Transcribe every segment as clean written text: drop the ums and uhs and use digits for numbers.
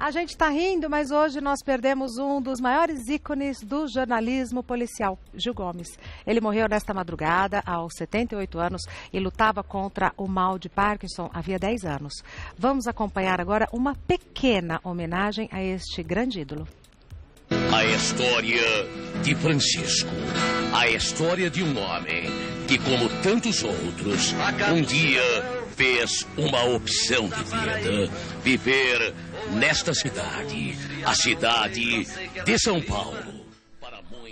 A gente está rindo, mas hoje nós perdemos um dos maiores ícones do jornalismo policial, Gil Gomes. Ele morreu nesta madrugada, aos 78 anos, e lutava contra o mal de Parkinson havia 10 anos. Vamos acompanhar agora uma pequena homenagem a este grande ídolo. A história de Francisco. A história de um homem que, como tantos outros, um dia fez uma opção de vida. Viver nesta cidade, a cidade de São Paulo.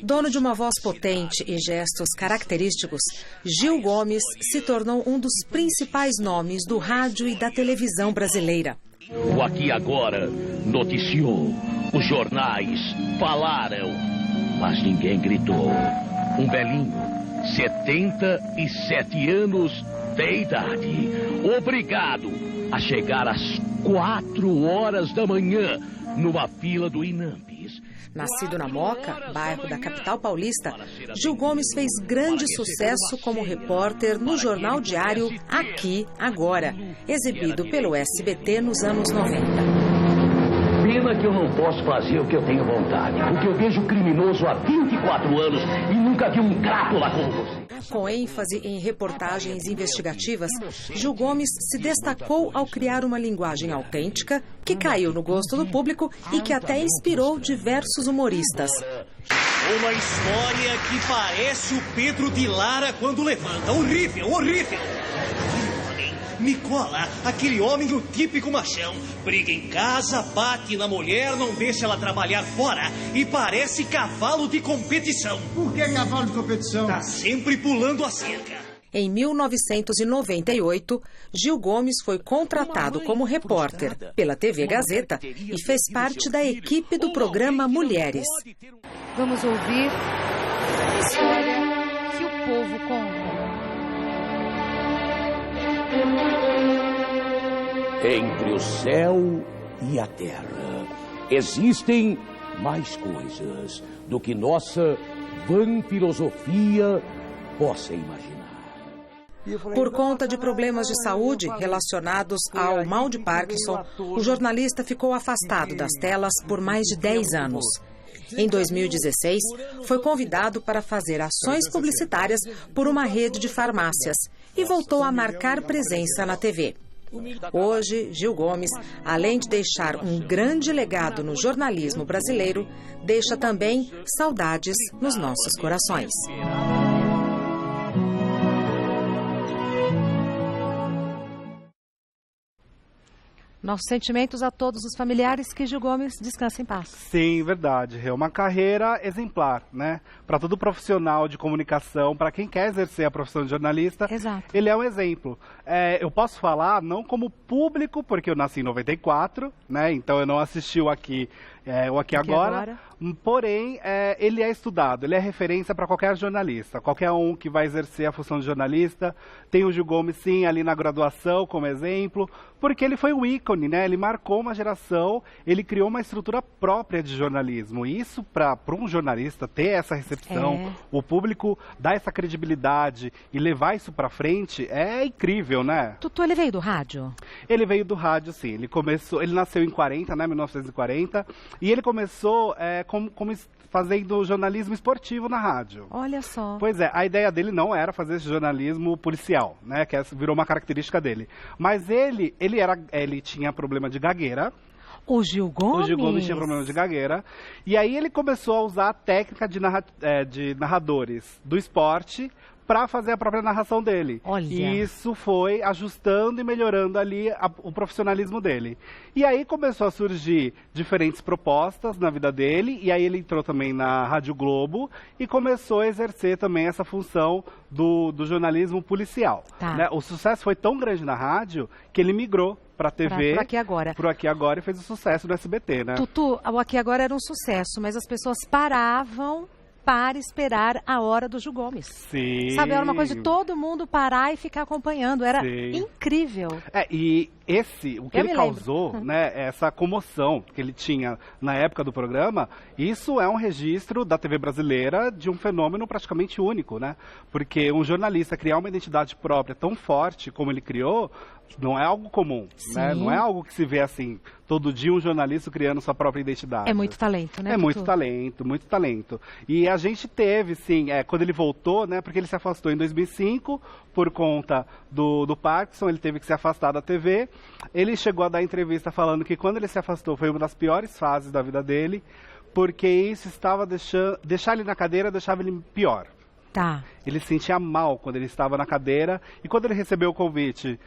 Dono de uma voz potente e gestos característicos, Gil Gomes se tornou um dos principais nomes do rádio e da televisão brasileira. O Aqui Agora noticiou, os jornais falaram, mas ninguém gritou. Um velhinho, 77 anos de idade, obrigado a chegar às 4 horas da manhã numa fila do Inampis. Nascido na Moca, bairro da capital paulista, Gil Gomes fez grande sucesso como repórter no jornal diário Aqui Agora, exibido pelo SBT nos anos 90. Pena que eu não posso fazer o que eu tenho vontade, porque eu vejo criminoso há 24 anos e nunca vi um crápula como você. Com ênfase em reportagens investigativas, Gil Gomes se destacou ao criar uma linguagem autêntica que caiu no gosto do público e que até inspirou diversos humoristas. Uma história que parece o Pedro de Lara quando levanta. Horrível, horrível! Nicola, aquele homem o típico machão, briga em casa, bate na mulher, não deixa ela trabalhar fora e parece cavalo de competição. Por que cavalo de competição? Tá sempre pulando a cerca. Em 1998, Gil Gomes foi contratado como repórter pela TV Gazeta e fez parte da equipe do programa Mulheres. Vamos ouvir a história que o povo conta. Entre o céu e a terra existem mais coisas do que nossa vã filosofia possa imaginar. Por conta de problemas de saúde relacionados ao mal de Parkinson, o jornalista ficou afastado das telas por mais de 10 anos. Em 2016, foi convidado para fazer ações publicitárias por uma rede de farmácias e voltou a marcar presença na TV. Hoje, Gil Gomes, além de deixar um grande legado no jornalismo brasileiro, deixa também saudades nos nossos corações. Nossos sentimentos a todos os familiares, que Gil Gomes descanse em paz. Sim, verdade. É uma carreira exemplar, né? Para todo profissional de comunicação, para quem quer exercer a profissão de jornalista, Exato. Ele é um exemplo. Eu posso falar não como público, porque eu nasci em 94, né? Então eu não assisti o Aqui Agora. Porém, ele é estudado, ele é referência para qualquer jornalista, qualquer um que vai exercer a função de jornalista. Tem o Gil Gomes, sim, ali na graduação como exemplo, porque ele foi um ícone, né? Ele marcou uma geração, ele criou uma estrutura própria de jornalismo. E isso, para um jornalista ter essa recepção, o público dar essa credibilidade e levar isso para frente, é incrível, né? Tutu, ele veio do rádio? Ele veio do rádio, sim. Ele nasceu em 40, né? 1940. E ele começou como fazendo jornalismo esportivo na rádio. Olha só. Pois é, a ideia dele não era fazer esse jornalismo policial, né? Que virou uma característica dele. Mas ele tinha problema de gagueira. O Gil Gomes? O Gil Gomes tinha problema de gagueira. E aí ele começou a usar a técnica de narradores do esporte para fazer a própria narração dele. Olha. E isso foi ajustando e melhorando ali o profissionalismo dele. E aí começou a surgir diferentes propostas na vida dele, e aí ele entrou também na Rádio Globo e começou a exercer também essa função do jornalismo policial. Tá. Né? O sucesso foi tão grande na rádio que ele migrou para a TV, pro Aqui Agora. Pro Aqui Agora, e fez o sucesso no SBT, né? Tutu, o Aqui Agora era um sucesso, mas as pessoas paravam para esperar a hora do Gil Gomes. Sim. Sabe, era uma coisa de todo mundo parar e ficar acompanhando. Era incrível. E o que ele causou, né, essa comoção que ele tinha na época do programa, isso é um registro da TV brasileira de um fenômeno praticamente único, né? Porque um jornalista criar uma identidade própria tão forte como ele criou, Não é algo comum, né? Não é algo que se vê assim, todo dia um jornalista criando sua própria identidade. É muito talento, né? É muito talento, muito talento. E a gente teve, sim, quando ele voltou, né? Porque ele se afastou em 2005 por conta do Parkinson, ele teve que se afastar da TV. Ele chegou a dar entrevista falando que quando ele se afastou foi uma das piores fases da vida dele, porque isso estava deixar ele na cadeira deixava ele pior. Tá. Ele se sentia mal quando ele estava na cadeira e quando ele recebeu o convite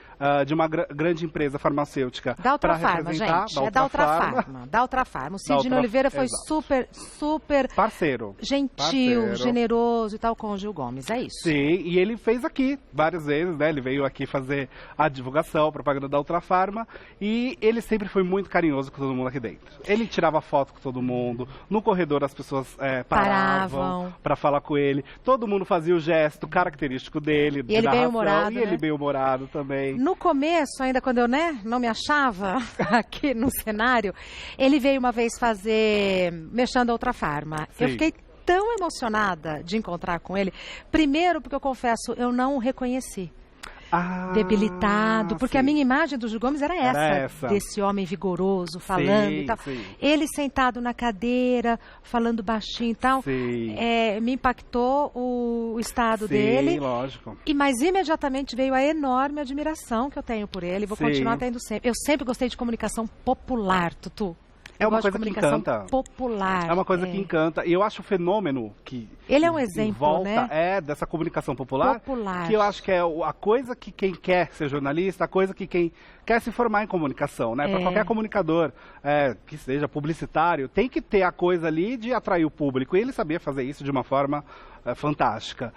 de uma grande empresa farmacêutica da Ultrafarma, gente. É da Ultrafarma. Da Ultrafarma. O Sidney Oliveira foi super parceiro. Gentil, generoso e tal com o Gil Gomes, é isso. Sim, e ele fez aqui várias vezes, né? Ele veio aqui fazer a divulgação, a propaganda da Ultrafarma e ele sempre foi muito carinhoso com todo mundo aqui dentro. Ele tirava foto com todo mundo, no corredor as pessoas paravam para falar com ele, todo mundo fazia o gesto característico dele, e ele bem-humorado, e ele bem-humorado também. No começo, ainda quando eu não me achava aqui no cenário, ele veio uma vez fazer Mexendo a Ultrafarma. Sim. Eu fiquei tão emocionada de encontrar com ele. Primeiro, porque eu confesso, eu não o reconheci. Debilitado, porque a minha imagem do Gil Gomes era essa, desse homem vigoroso, falando e tal. Sim. Ele sentado na cadeira, falando baixinho e tal, me impactou o estado dele. Lógico. Mas imediatamente veio a enorme admiração que eu tenho por ele, vou continuar tendo sempre. Eu sempre gostei de comunicação popular, Tutu. É uma coisa que encanta. Popular. É uma coisa que encanta. E eu acho o fenômeno que ele é um exemplo, volta, né? Dessa comunicação popular. Que eu acho que é a coisa que quem quer ser jornalista, a coisa que quem quer se formar em comunicação, né? Para qualquer comunicador, que seja publicitário, tem que ter a coisa ali de atrair o público. E ele sabia fazer isso de uma forma fantástica.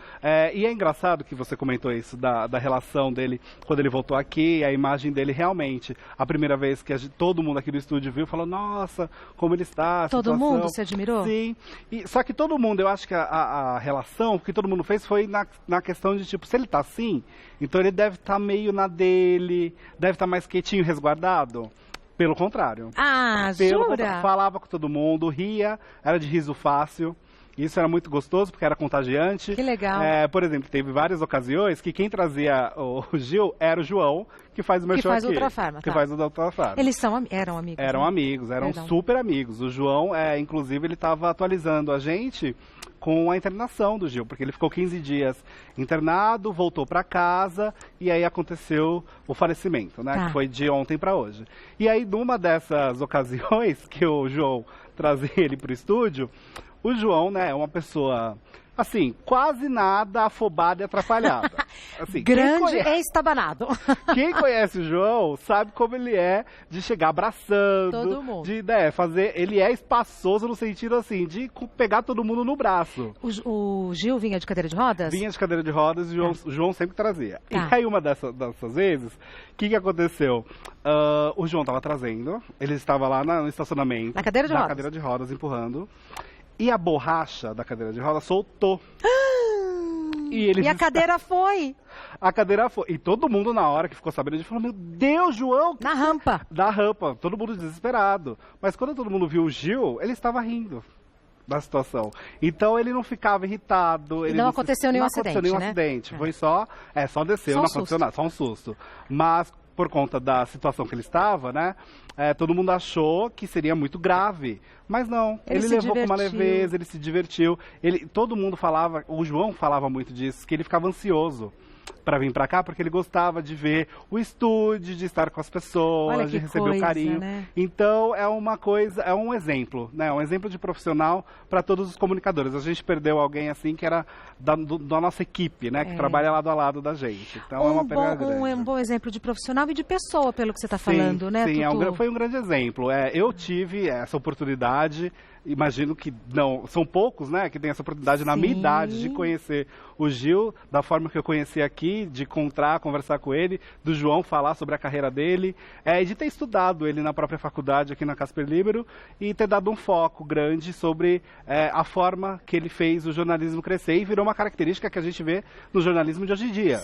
E é engraçado que você comentou isso da relação dele quando ele voltou aqui, a imagem dele realmente, a primeira vez que todo mundo aqui do estúdio viu, falou, nossa, como ele está, todo mundo se admirou? Sim, só que todo mundo, eu acho que a relação que todo mundo fez foi na questão de, tipo, se ele está assim, então ele deve estar meio na dele, deve estar mais quietinho, resguardado. Pelo contrário. Jura? Falava com todo mundo, ria, era de riso fácil. Isso era muito gostoso, porque era contagiante. Que legal. Por exemplo, teve várias ocasiões que quem trazia o Gil era o João, que faz o meu show aqui. Que faz o Ultrafarma. Que faz o da Ultrafarma. Eles eram amigos. Eram amigos, eram super amigos. O João, inclusive, ele estava atualizando a gente com a internação do Gil, porque ele ficou 15 dias internado, voltou para casa e aí aconteceu o falecimento, né? Que foi de ontem para hoje. E aí, numa dessas ocasiões que o João trazia ele para o estúdio, o João, né, é uma pessoa, assim, quase nada afobada e atrapalhada. Assim, grande e estabanado. Quem conhece o João sabe como ele é de chegar abraçando. Todo mundo. De fazer. Ele é espaçoso no sentido, assim, de pegar todo mundo no braço. O Gil vinha de cadeira de rodas? Vinha de cadeira de rodas e o João sempre trazia. E aí, uma dessas vezes, o que aconteceu? O João estava trazendo, ele estava lá no estacionamento. Na cadeira de rodas? Na cadeira de rodas, empurrando. E a borracha da cadeira de rodas soltou. E a cadeira foi? A cadeira foi. E todo mundo na hora que ficou sabendo, falou, meu Deus, João! Na rampa. Da rampa. Todo mundo desesperado. Mas quando todo mundo viu o Gil, ele estava rindo da situação. Então ele não ficava irritado. Não aconteceu nenhum acidente, Não aconteceu nenhum acidente. Foi só desceu, não aconteceu nada. Só um susto. Mas por conta da situação que ele estava, né? Todo mundo achou que seria muito grave. Mas não, ele levou com uma leveza, ele se divertiu. Todo mundo falava, o João falava muito disso, que ele ficava ansioso para vir para cá, porque ele gostava de ver o estúdio, de estar com as pessoas, de receber o carinho. Né? Então é uma coisa, é um exemplo, né? Um exemplo de profissional para todos os comunicadores. A gente perdeu alguém assim que era da nossa equipe, né? Que trabalha lado a lado da gente. Então é uma perda grande. Um bom exemplo de profissional e de pessoa, pelo que você está falando, né? Sim, foi um grande exemplo. Eu tive essa oportunidade. Imagino que não, são poucos, né, que têm essa oportunidade na minha idade de conhecer o Gil, da forma que eu conheci aqui, de encontrar, conversar com ele, do João falar sobre a carreira dele, e de ter estudado ele na própria faculdade aqui na Casper Libero e ter dado um foco grande sobre a forma que ele fez o jornalismo crescer e virou uma característica que a gente vê no jornalismo de hoje em dia.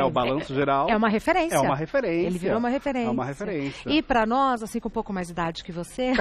O balanço geral. É uma referência. É uma referência. Ele virou uma referência. É uma referência. E para nós, assim com um pouco mais de idade que você,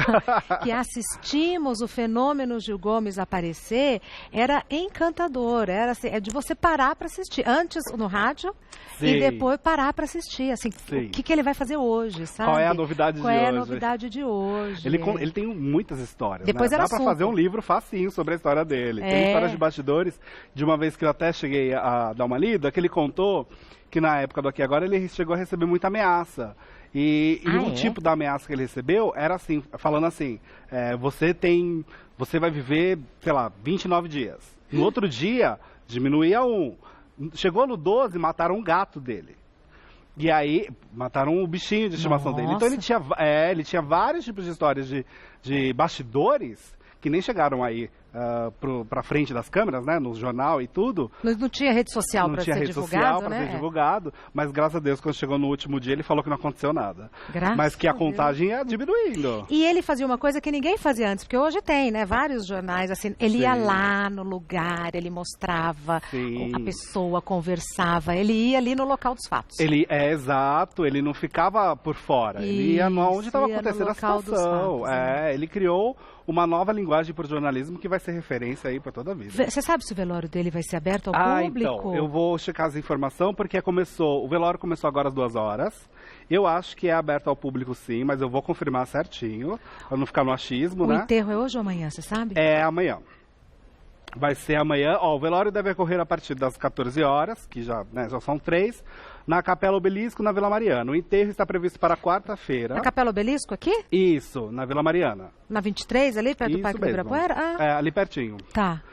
que assistimos o fenômeno Gil Gomes aparecer, era encantador, é de você parar para assistir. Antes no rádio e depois parar para assistir. Assim, o que ele vai fazer hoje, sabe? Qual é a novidade de hoje? Qual é a novidade de hoje? Ele tem muitas histórias, depois né? Dá para fazer um livro facinho sobre a história dele. Tem histórias de bastidores, de uma vez que eu até cheguei a dar uma lida, que ele contou que na época do Aqui e Agora ele chegou a receber muita ameaça. E um tipo da ameaça que ele recebeu era assim, falando assim, você vai viver, sei lá, 29 dias. No outro dia, diminuía 1. Chegou no 12, mataram um gato dele. E aí, mataram o bichinho de estimação dele. Então ele tinha vários tipos de histórias de bastidores que nem chegaram aí pra frente das câmeras, né, no jornal e tudo. Não tinha rede social para ser divulgado, né? Ser divulgado, mas graças a Deus, quando chegou no último dia, ele falou que não aconteceu nada. Mas que a contagem ia diminuindo. E ele fazia uma coisa que ninguém fazia antes, porque hoje tem, né, vários jornais, assim, ele ia lá no lugar, ele mostrava a pessoa, conversava, ele ia ali no local dos fatos. Exato, ele não ficava por fora, ele ia onde estava acontecendo a situação. Fatos, ele criou uma nova linguagem para o jornalismo que vai ser referência aí para toda a vida. Você sabe se o velório dele vai ser aberto ao público? Então, eu vou checar as informações, porque o velório começou agora às 2 horas. Eu acho que é aberto ao público sim, mas eu vou confirmar certinho, para não ficar no achismo, né? O enterro é hoje ou amanhã, você sabe? É amanhã. Vai ser amanhã. O velório deve ocorrer a partir das 14 horas, que já são 3, na Capela Obelisco, na Vila Mariana. O enterro está previsto para quarta-feira. Na Capela Obelisco, aqui? Isso, na Vila Mariana. Na 23, ali, perto do Parque do Ibirapuera? Ali pertinho. Tá.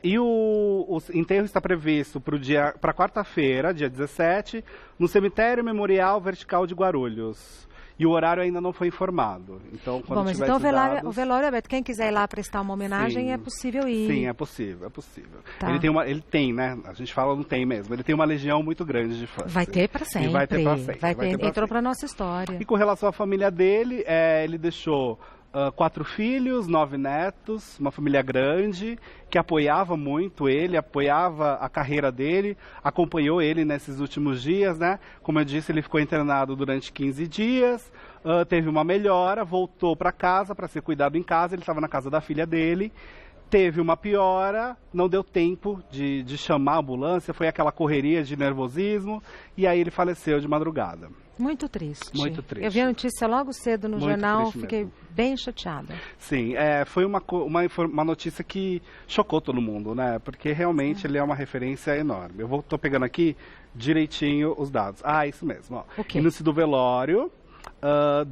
E o enterro está previsto para quarta-feira, dia 17, no Cemitério Memorial Vertical de Guarulhos. E o horário ainda não foi informado. Então, quando mas então o velório é aberto. Quem quiser ir lá prestar uma homenagem, é possível ir. Sim, é possível. Tá. Ele tem, né? A gente fala não tem mesmo. Ele tem uma legião muito grande de fãs. Vai ter para sempre. E vai ter para sempre. Entrou para nossa história. E com relação à família dele, ele deixou 4 filhos, 9 netos, uma família grande, que apoiava muito ele, apoiava a carreira dele, acompanhou ele nesses últimos dias, né? Como eu disse, ele ficou internado durante 15 dias, teve uma melhora, voltou para casa para ser cuidado em casa, ele estava na casa da filha dele, teve uma piora, não deu tempo de chamar a ambulância, foi aquela correria de nervosismo, e aí ele faleceu de madrugada. Muito triste. Muito triste. Eu vi a notícia logo cedo no jornal, fiquei bem chateada. Sim, foi uma notícia que chocou todo mundo, né? Porque realmente ele é uma referência enorme. Eu tô pegando aqui direitinho os dados. Isso mesmo. Okay. Índice do velório,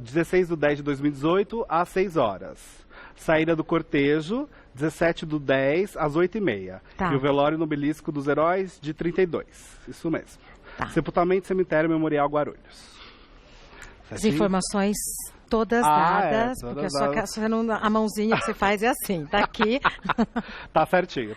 16/10/2018, às 6 horas. Saída do cortejo, 17/10, às 8h30. Tá. E o velório no Obelisco dos Heróis, de 32. Isso mesmo. Tá. Sepultamento, Cemitério Memorial Guarulhos. As informações todas dadas, porque a mãozinha que você faz é assim, tá aqui. Tá certinho.